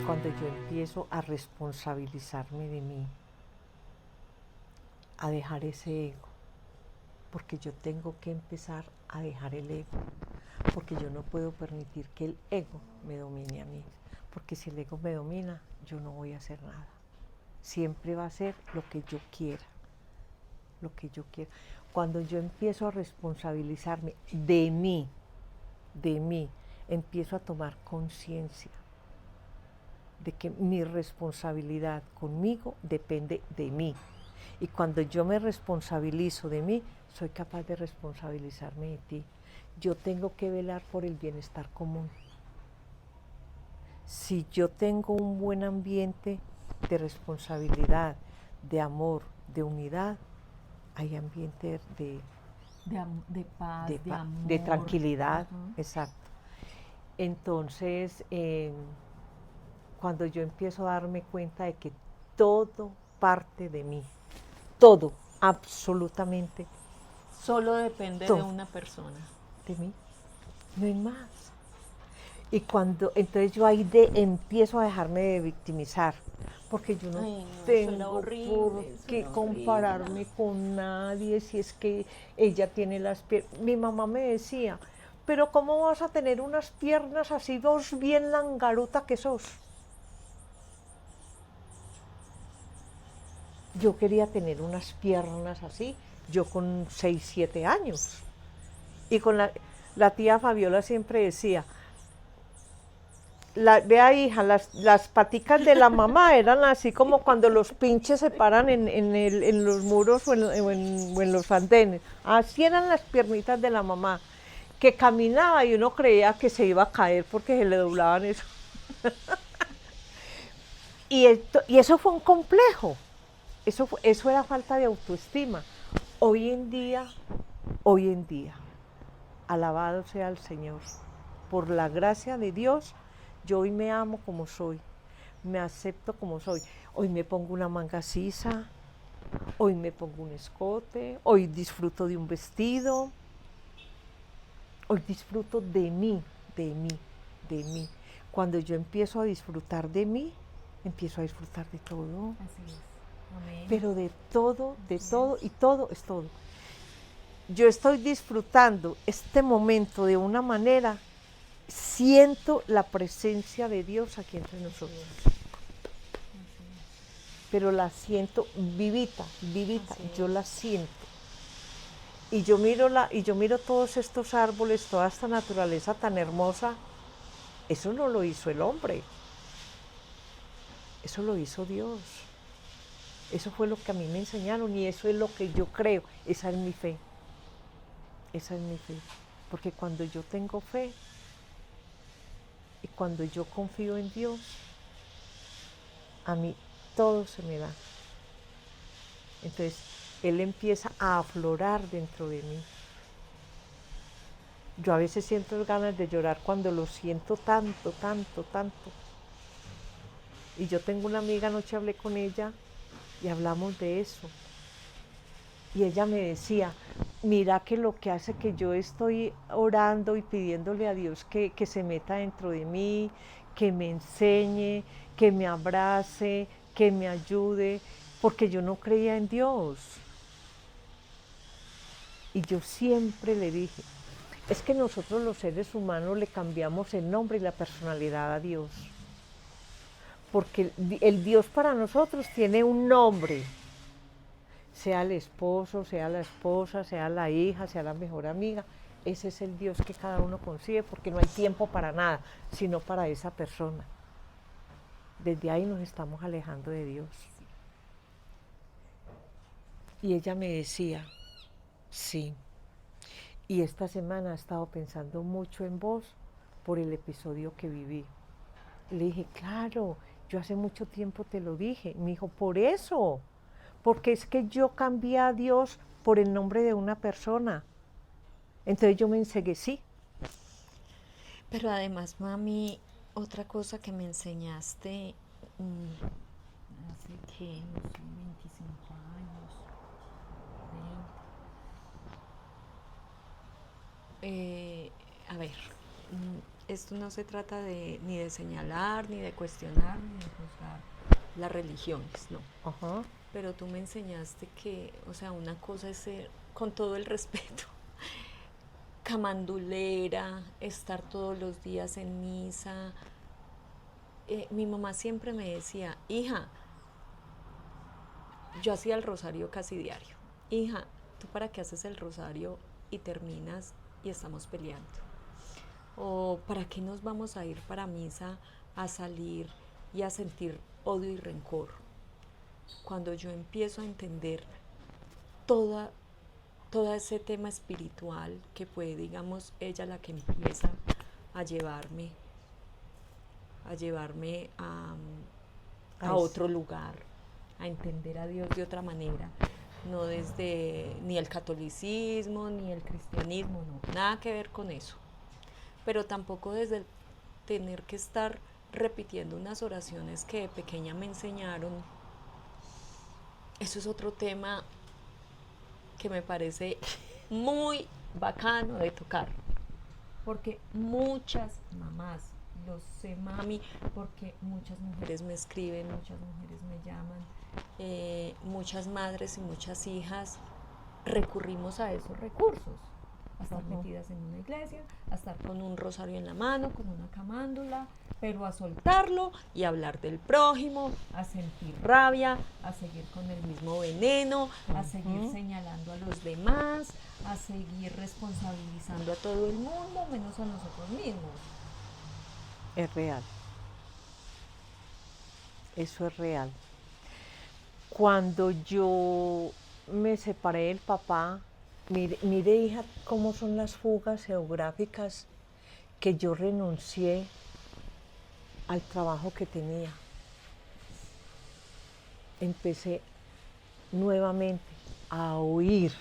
cuando yo empiezo a responsabilizarme de mí, a dejar ese ego, porque yo tengo que empezar a dejar el ego, porque yo no puedo permitir que el ego me domine a mí, porque si el ego me domina, yo no voy a hacer nada. Siempre va a ser lo que yo quiera, lo que yo quiera. Cuando yo empiezo a responsabilizarme de mí, empiezo a tomar conciencia de que mi responsabilidad conmigo depende de mí. Y cuando yo me responsabilizo de mí, soy capaz de responsabilizarme de ti. Yo tengo que velar por el bienestar común. Si yo tengo un buen ambiente de responsabilidad, de amor, de unidad, hay ambiente de paz, de amor, de tranquilidad, exacto. Entonces, cuando yo empiezo a darme cuenta de que todo parte de mí, todo, absolutamente. Solo depende todo de una persona. De mí, no hay más. Y entonces yo ahí empiezo a dejarme de victimizar, porque yo no tengo por qué compararme con nadie, si es que ella tiene las piernas. Mi mamá me decía, pero ¿cómo vas a tener unas piernas así, vos bien langaruta que sos? Yo quería tener unas piernas así, yo con 6, 7 años. Y con la tía Fabiola siempre decía, vea hija, las paticas de la mamá eran así como cuando los pinches se paran en los muros o en los andenes. Así eran las piernitas de la mamá, que caminaba y uno creía que se iba a caer porque se le doblaban eso. Y eso fue un complejo, eso era falta de autoestima. Hoy en día, alabado sea el Señor, por la gracia de Dios, yo hoy me amo como soy, me acepto como soy. Hoy me pongo una manga sisa, hoy me pongo un escote, hoy disfruto de un vestido, hoy disfruto de mí, de mí, de mí. Cuando yo empiezo a disfrutar de mí, empiezo a disfrutar de todo. Así es. Amén. Pero de todo, y todo es todo. Yo estoy disfrutando este momento de una manera, siento la presencia de Dios aquí entre nosotros. Pero la siento vivita, yo la siento. Y yo miro todos estos árboles, toda esta naturaleza tan hermosa. Eso no lo hizo el hombre, eso lo hizo Dios. Eso fue lo que a mí me enseñaron y eso es lo que yo creo. Esa es mi fe. Esa es mi fe. Porque cuando yo tengo fe y cuando yo confío en Dios, a mí todo se me da. Entonces, Él empieza a aflorar dentro de mí. Yo a veces siento ganas de llorar cuando lo siento tanto, tanto, tanto. Y yo tengo una amiga, anoche hablé con ella y hablamos de eso. Y ella me decía, mira que lo que hace que yo estoy orando y pidiéndole a Dios que se meta dentro de mí, que me enseñe, que me abrace, que me ayude, porque yo no creía en Dios. Y yo siempre le dije, es que nosotros los seres humanos le cambiamos el nombre y la personalidad a Dios. Porque el Dios para nosotros tiene un nombre, sea el esposo, sea la esposa, sea la hija, sea la mejor amiga. Ese es el Dios que cada uno concibe, porque no hay tiempo para nada, sino para esa persona. Desde ahí nos estamos alejando de Dios. Y ella me decía, sí. Y esta semana he estado pensando mucho en vos por el episodio que viví. Le dije, claro, yo hace mucho tiempo te lo dije. Me dijo, por eso, porque es que yo cambié a Dios por el nombre de una persona. Entonces yo me enceguecí. Pero además, mami, otra cosa que me enseñaste hace que, no sé, 25 años, 20. A ver, esto no se trata ni de señalar, ni de cuestionar, ni de juzgar las religiones, no. Ajá. Pero tú me enseñaste que, o sea, una cosa es ser, con todo el respeto, camandulera, estar todos los días en misa. Mi mamá siempre me decía, hija, yo hacía el rosario casi diario. Hija, ¿tú para qué haces el rosario y terminas y estamos peleando? ¿O para qué nos vamos a ir para misa a salir y a sentir odio y rencor? Cuando yo empiezo a entender todo ese tema espiritual que fue, digamos, ella la que empieza a llevarme a otro lugar, a entender a Dios de otra manera, no desde ni el catolicismo ni el cristianismo, no, nada que ver con eso, pero tampoco desde tener que estar repitiendo unas oraciones que de pequeña me enseñaron. Eso es otro tema que me parece muy bacano de tocar, porque muchas mamás, lo sé, mami, porque muchas mujeres me escriben, muchas mujeres me llaman, muchas madres y muchas hijas recurrimos a esos recursos, a estar metidas en una iglesia, a estar con un rosario en la mano, con una camándula, pero a soltarlo y a hablar del prójimo, a sentir rabia, a seguir con el mismo veneno, a seguir señalando a los demás, a seguir responsabilizando a todo el mundo, menos a nosotros mismos. Es real. Eso es real. Cuando yo me separé del papá, mire hija, cómo son las fugas geográficas, que yo renuncié al trabajo que tenía. Empecé nuevamente a oír.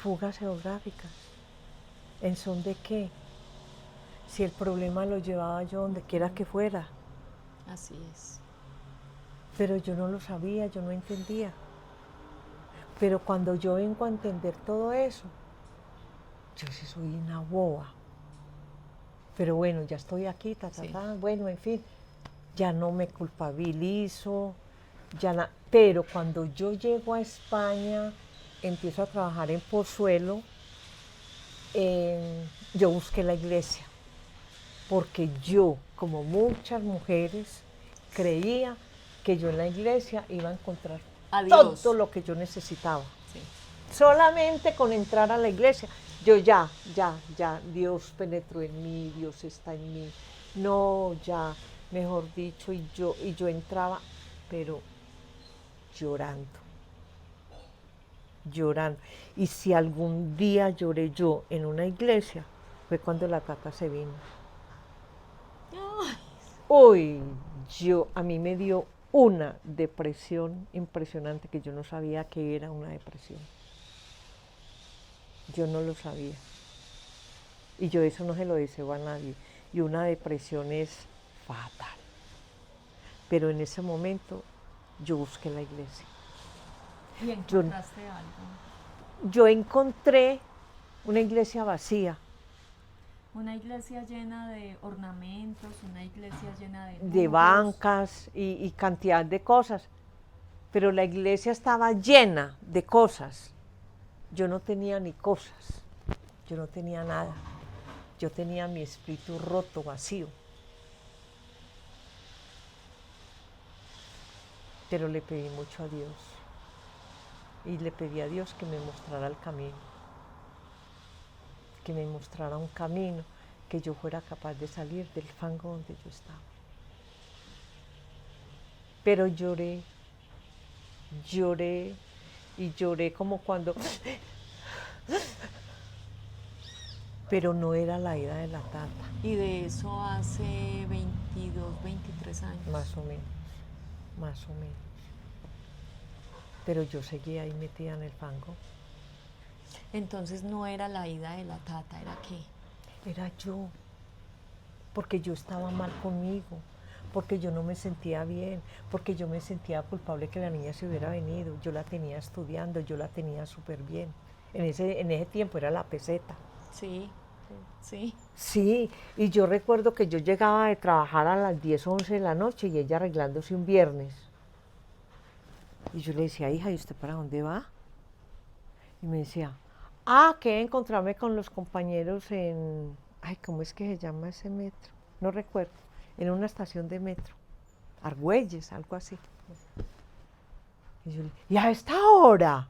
Fugas geográficas. ¿En son de qué? Si el problema lo llevaba yo donde quiera que fuera. Así es. Pero yo no lo sabía, yo no entendía. Pero cuando yo vengo a entender todo eso, yo sí soy una boba. Pero bueno, ya estoy aquí, bueno, en fin, ya no me culpabilizo, pero cuando yo llego a España, empiezo a trabajar en Pozuelo, yo busqué la iglesia, porque yo, como muchas mujeres, creía que yo en la iglesia iba a encontrar todo lo que yo necesitaba. Sí. Solamente con entrar a la iglesia, yo ya, Dios penetró en mí, Dios está en mí. No, ya, mejor dicho, y yo entraba, pero llorando. Y si algún día lloré yo en una iglesia, fue cuando la tata se vino. Ay. Uy, a mí me dio una depresión impresionante que yo no sabía que era una depresión. Yo no lo sabía. Y yo eso no se lo deseo a nadie. Y una depresión es fatal. Pero en ese momento yo busqué la iglesia. ¿Y encontraste algo? Yo encontré una iglesia vacía. Una iglesia llena de ornamentos, una iglesia llena de lujos, de bancas y cantidad de cosas. Pero la iglesia estaba llena de cosas. Yo no tenía ni cosas. Yo no tenía nada. Yo tenía mi espíritu roto, vacío. Pero le pedí mucho a Dios. Y le pedí a Dios que me mostrara el camino. Que me mostrara un camino, que yo fuera capaz de salir del fango donde yo estaba. Pero lloré y lloré como cuando... Pero no era la ira de la tata. Y de eso hace 22, 23 años. Más o menos. Pero yo seguía ahí metida en el fango. Entonces no era la ida de la tata, ¿era qué? Era yo, porque yo estaba mal conmigo, porque yo no me sentía bien, porque yo me sentía culpable que la niña se hubiera venido. Yo la tenía estudiando, yo la tenía súper bien. En ese tiempo era la peseta. Sí, sí. Sí, y yo recuerdo que yo llegaba de trabajar a las 10, 11 de la noche y ella arreglándose un viernes. Y yo le decía, hija, ¿y usted para dónde va? Y me decía, que encontrarme con los compañeros en, ay, ¿cómo es que se llama ese metro? No recuerdo, en una estación de metro, Argüelles, algo así. Y yo le, ¿y a esta hora?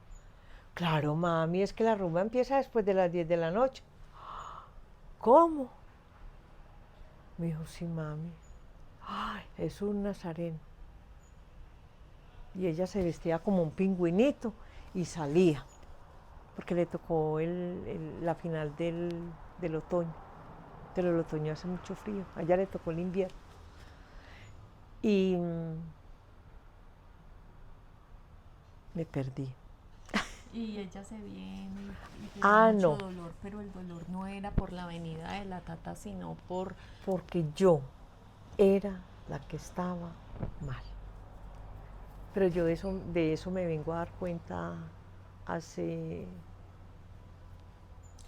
Claro, mami, es que la rumba empieza después de las 10 de la noche. ¿Cómo? Me dijo, sí, mami. Ay, es un nazareno. Y ella se vestía como un pingüinito y salía, porque le tocó la final del otoño. Pero el otoño hace mucho frío, allá le tocó el invierno. Y me perdí. Y ella se viene y tenía Ah, mucho no, dolor, pero el dolor no era por la venida de la tata, sino por... porque yo era la que estaba mal. Pero yo de eso me vengo a dar cuenta hace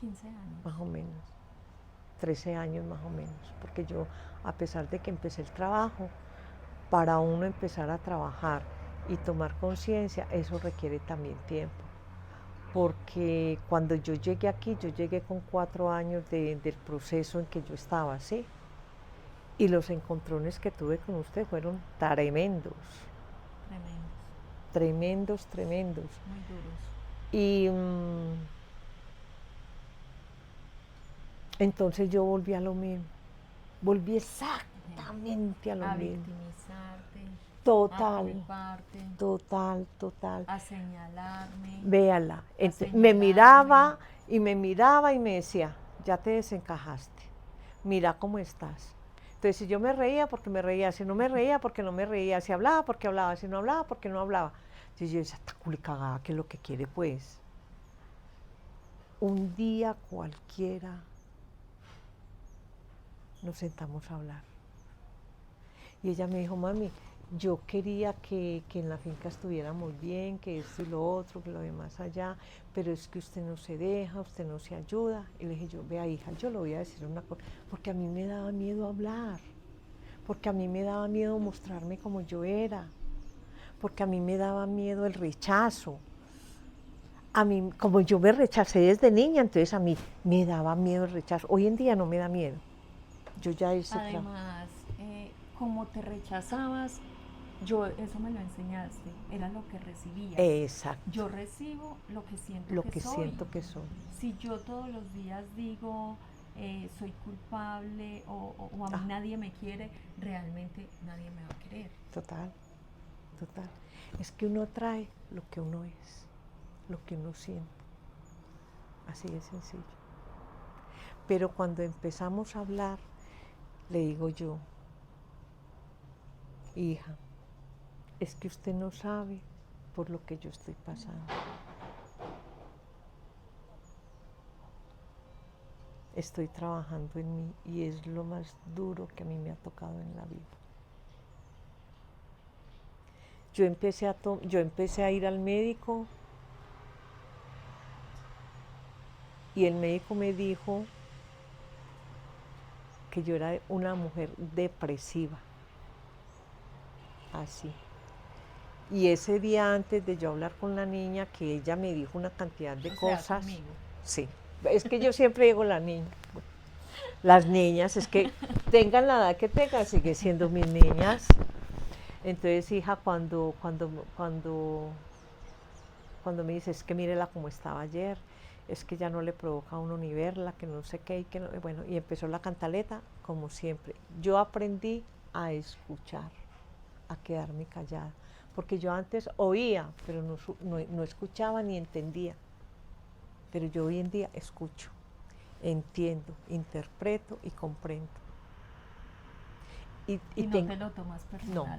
15 años. más o menos, 13 años más o menos, porque yo, a pesar de que empecé el trabajo, para uno empezar a trabajar y tomar conciencia, eso requiere también tiempo. Porque cuando yo llegué aquí, yo llegué con 4 años del proceso en que yo estaba, ¿sí? Y los encontrones que tuve con usted fueron tremendos, Tremendos, tremendos, tremendos. muy duros. Y entonces yo volví a lo mismo, volví exactamente a lo A mismo. victimizarte, a Total, culparte, total, total. a señalarme. Véala. Me señalarme. miraba y me decía, ya te desencajaste, mira cómo estás. Entonces, si yo me reía, porque me reía, si no me reía, porque no me reía, si hablaba, porque hablaba, si no hablaba, porque no hablaba. Entonces yo decía, esta culicagada, ¿qué es lo que quiere, pues? Un día cualquiera nos sentamos a hablar. Y ella me dijo, mami, yo quería que en la finca estuviéramos bien, que esto y lo otro, que lo demás allá, pero es que usted no se deja, usted no se ayuda. Y le dije yo, vea hija, yo le voy a decir una cosa, porque a mí me daba miedo hablar, porque a mí me daba miedo mostrarme como yo era, porque a mí me daba miedo el rechazo. A mí, como yo me rechacé desde niña, entonces a mí me daba miedo el rechazo. Hoy en día no me da miedo. Yo ya hice Además, como te rechazabas, yo eso me lo enseñaste, era lo que recibías. Exacto. Yo recibo lo que siento Lo que que soy. siento que soy. Si yo todos los días digo soy culpable o a mí nadie me quiere, realmente nadie me va a querer. Total, total. Es que uno atrae lo que uno es, lo que uno siente. Así de sencillo. Pero cuando empezamos a hablar, le digo yo, hija, es que usted no sabe por lo que yo estoy pasando. Estoy trabajando en mí y es lo más duro que a mí me ha tocado en la vida. Yo empecé a ir al médico y el médico me dijo que yo era una mujer depresiva. Así. Y ese día antes de yo hablar con la niña, que ella me dijo una cantidad de cosas. Conmigo. Sí, es que yo siempre digo la niña. Las niñas, es que tengan la edad que tengan, siguen siendo mis niñas. Entonces, hija, cuando me dice, es que mírela como estaba ayer, es que ya no le provoca a uno ni verla, que no sé qué, y que no, bueno, y empezó la cantaleta, como siempre. Yo aprendí a escuchar, a quedarme callada, porque yo antes oía, pero no escuchaba ni entendía. Pero yo hoy en día escucho, entiendo, interpreto y comprendo. Y no te lo tomas personal.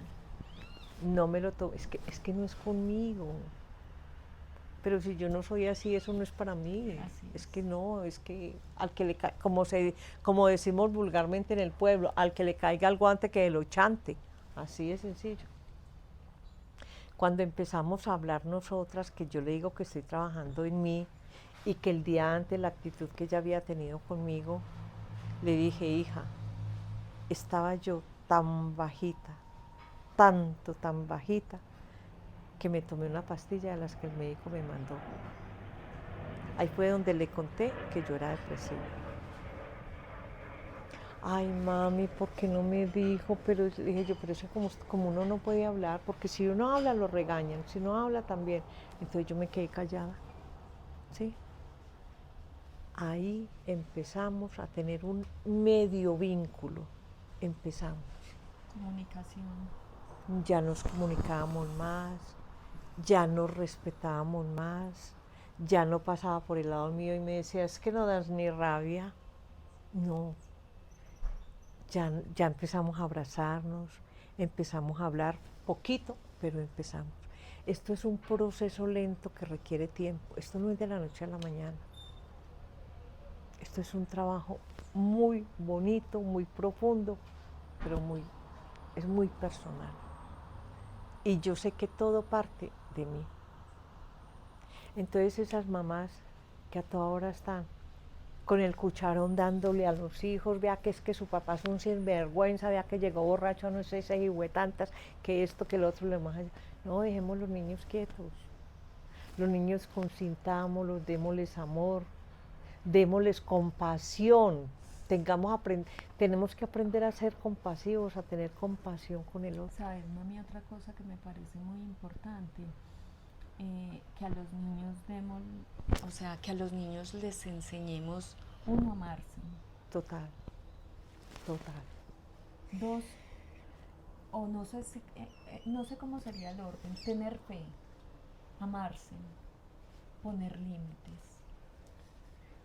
No me lo tomo, es que no es conmigo. Pero si yo no soy así, eso no es para mí. Es que no, es que al que le como decimos vulgarmente en el pueblo, al que le caiga el guante que lo chante. Así de sencillo. Cuando empezamos a hablar nosotras, que yo le digo que estoy trabajando en mí, y que el día antes la actitud que ella había tenido conmigo, le dije, hija, estaba yo tan bajita, tanto, tan bajita, que me tomé una pastilla de las que el médico me mandó. Ahí fue donde le conté que yo era depresiva. Ay, mami, ¿por qué no me dijo? Pero dije yo, pero es que como uno no puede hablar, porque si uno habla lo regañan, si no habla también. Entonces yo me quedé callada, ¿sí? Ahí empezamos a tener un medio vínculo, empezamos. Comunicación. Ya nos comunicábamos más, ya nos respetábamos más, ya no pasaba por el lado mío y me decía, es que no das ni rabia. No, ya empezamos a abrazarnos, empezamos a hablar poquito, pero empezamos. Esto es un proceso lento que requiere tiempo, esto no es de la noche a la mañana. Esto es un trabajo muy bonito, muy profundo, pero es muy personal. Y yo sé que todo parte de mí. Entonces esas mamás que a toda hora están con el cucharón dándole a los hijos, vea que es que su papá es un sinvergüenza, vea que llegó borracho, no sé, se tantas, que esto, que el otro, le más allá. No, dejemos los niños quietos. Los niños consintámoslos, démosles amor, démosles compasión. Tenemos que aprender a ser compasivos, a tener compasión con el otro. ¿Sabes, mami? Otra cosa que me parece muy importante, que a los niños que a los niños les enseñemos, uno, a amarse. Total, total. Dos, o no sé, no sé cómo sería el orden, tener fe, amarse, poner límites.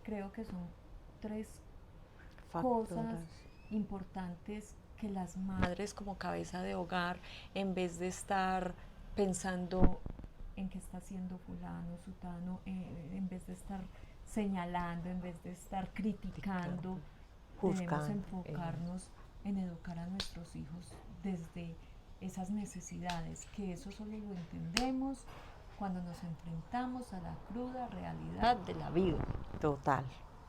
Creo que son tres cosas importantes que las madres como cabeza de hogar, en vez de estar pensando en qué está haciendo fulano, sutano, en vez de estar señalando, en vez de estar criticando, debemos enfocarnos en educar a nuestros hijos desde esas necesidades, que eso solo lo entendemos cuando nos enfrentamos a la cruda realidad de la vida. Total.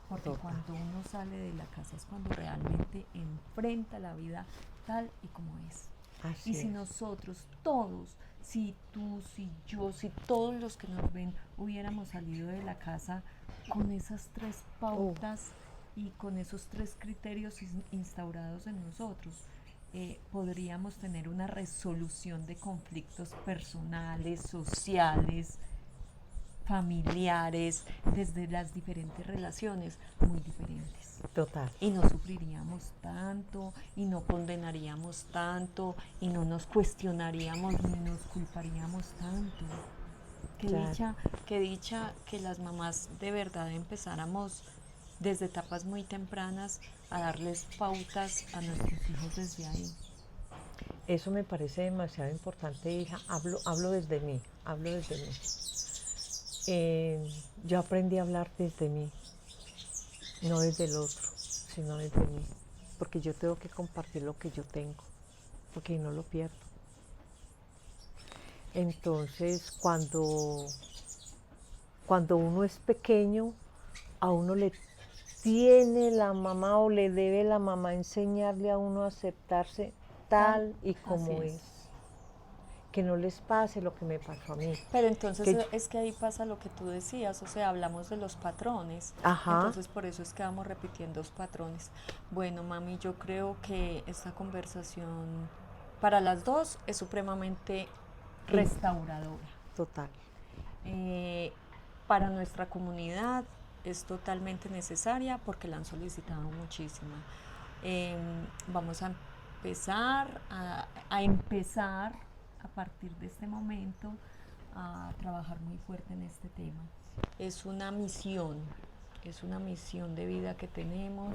Porque cuando uno sale de la casa es cuando realmente enfrenta la vida tal y como es. Así y si nosotros todos, si tú, si yo, si todos los que nos ven hubiéramos salido de la casa con esas tres pautas y con esos tres criterios instaurados en nosotros, podríamos tener una resolución de conflictos personales, sociales, familiares, desde las diferentes relaciones, muy diferentes. Total. Y no sufriríamos tanto, y no condenaríamos tanto, y no nos cuestionaríamos ni nos culparíamos tanto. Qué dicha que las mamás de verdad empezáramos desde etapas muy tempranas a darles pautas a nuestros hijos desde ahí. Eso me parece demasiado importante, hija. Hablo desde mí, yo aprendí a hablar desde mí, no desde el otro, sino desde mí, porque yo tengo que compartir lo que yo tengo, porque no lo pierdo. Entonces, cuando uno es pequeño, a uno le tiene la mamá o le debe la mamá enseñarle a uno a aceptarse tal y como es. Que no les pase lo que me pasó a mí. Pero entonces es que ahí pasa lo que tú decías, o sea, hablamos de los patrones. Ajá. Entonces por eso es que vamos repitiendo los patrones. Bueno, mami, yo creo que esta conversación para las dos es supremamente restauradora. Total. Para nuestra comunidad es totalmente necesaria porque la han solicitado muchísimo. Vamos a empezar a partir de este momento a trabajar muy fuerte en este tema. Es una misión de vida que tenemos,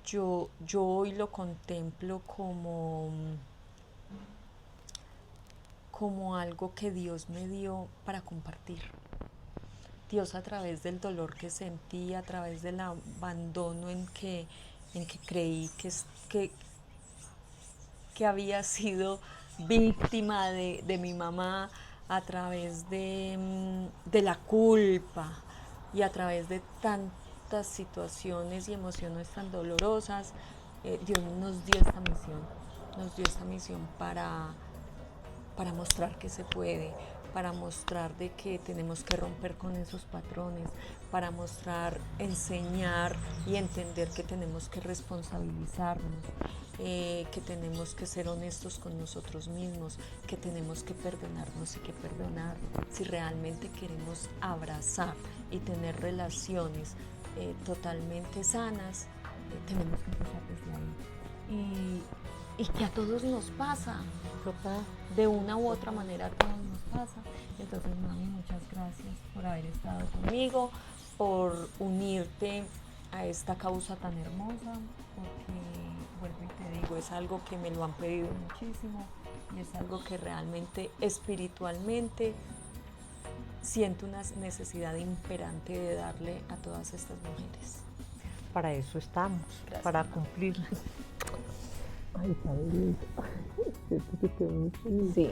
yo hoy lo contemplo como algo que Dios me dio para compartir. Dios, a través del dolor que sentí, a través del abandono en que creí que había sido víctima de mi mamá, a través de la culpa y a través de tantas situaciones y emociones tan dolorosas, Dios nos dio esta misión para mostrar que se puede, para mostrar de que tenemos que romper con esos patrones, para mostrar, enseñar y entender que tenemos que responsabilizarnos, que tenemos que ser honestos con nosotros mismos, que tenemos que perdonarnos y que perdonar. Si realmente queremos abrazar y tener relaciones totalmente sanas, tenemos que empezar desde ahí. Y que a todos nos pasa, Total. de una u otra manera a todos nos pasa. Entonces, mami, muchas gracias por haber estado conmigo, por unirte a esta causa tan hermosa, porque, vuelvo y te digo, es algo que me lo han pedido muchísimo y es algo que realmente espiritualmente siento una necesidad imperante de darle a todas estas mujeres. Para eso estamos, Gracias, para mamá. cumplir. Ay, está bonito. Siento que quedó muy bonito. Sí.